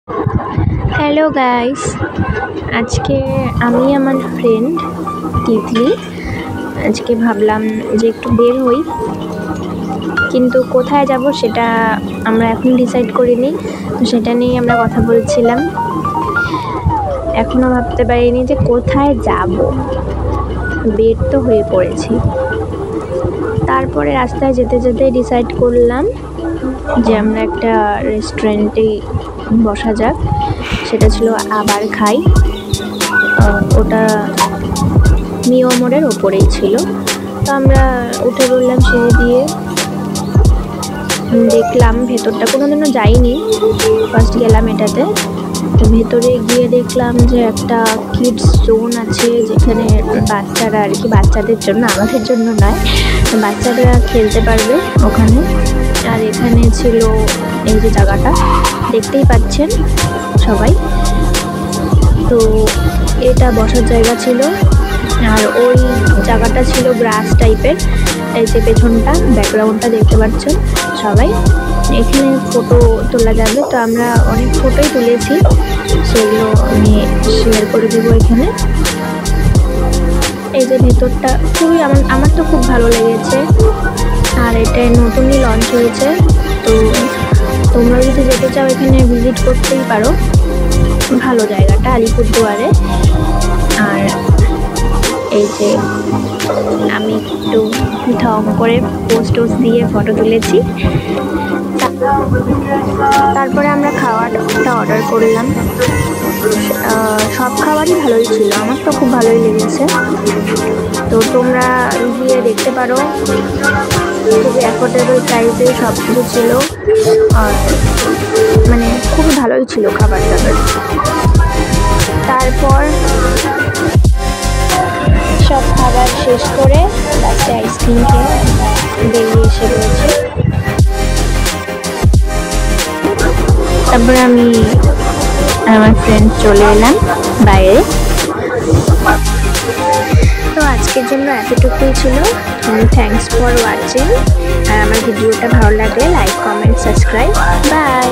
Hello guys, আজকে আমি আমার ফ্রেন্ড তিতলি আজকে ভাবলাম যে একটু বের হই, কিন্তু কোথায় যাব সেটা আমরা এখন ডিসাইড করিনি। তো সেটা নিয়ে আমরা কথা বলছিলাম, এখনও ভাবতে পারিনি যে কোথায় যাব। বের তো হয়ে পড়েছি। তারপরে রাস্তায় যেতে যেতে ডিসাইড করলাম যে আমরা একটা রেস্টুরেন্টেই বসা যাক। সেটা ছিল আবার খাই, ওটা মিও মোড়ের ওপরেই ছিল। তো আমরা উঠে পড়লাম সিঁড়ি দিয়ে, দেখলাম ভেতরটা কোনোদিনও যাইনি, ফার্স্ট গেলাম এটাতে। তো ভেতরে গিয়ে দেখলাম যে একটা কিডস জোন আছে, যেখানে বাচ্চারা আর কি, বাচ্চাদের জন্য, আমাদের জন্য নয়, বাচ্চারা খেলতে পারবে ওখানে। আর এখানে ছিল এই যে জায়গাটা দেখতেই পাচ্ছেন সবাই, তো এটা বসার জায়গা ছিল। আর ওই জায়গাটা ছিল গ্রাস টাইপের, এই যে পেছনটা ব্যাকগ্রাউন্ডটা দেখতে পাচ্ছেন সবাই। এখানে ফটো তোলা যাবে, তো আমরা অনেক ফটোই তুলেছি, সেগুলো আমি শেয়ার করে দেবো এখানে। এই যে ভেতরটা খুবই আমার তো খুব ভালো লেগেছে, আর এটা নতুনই লঞ্চ হয়েছে। তো তোমরা যদি যেতে চাও এখানে ভিজিট করতেই পারো, ভালো জায়গাটা আলিপুরদুয়ারে। আর এই যে আমি একটু ঢং করে পোস্ট দিয়ে ফটো তুলেছি। তারপরে আমরা খাওয়াটা অর্ডার করলাম। সব খাবারই ভালোই ছিল, আমার তো খুব ভালোই লেগেছে। তো তোমরা গিয়ে দেখতে পারো, খুবই অ্যাফোর্ডেবল প্রাইসে সব কিছু ছিল, আর মানে খুবই ভালোই ছিল খাবার দাবার। তারপর সব খাবার শেষ করে লাস্টে আইসক্রিম খেয়ে বেরিয়ে এসে রয়েছে। তারপরে আমি আমার ফ্রেন্ড চলে এলাম বাইরে। তো আজকের জন্য এতটুকুই ছিল। Thanks for watching. আর আমার ভিডিওটা ভালো লাগলে লাইক, কমেন্ট, সাবস্ক্রাইব। বাই।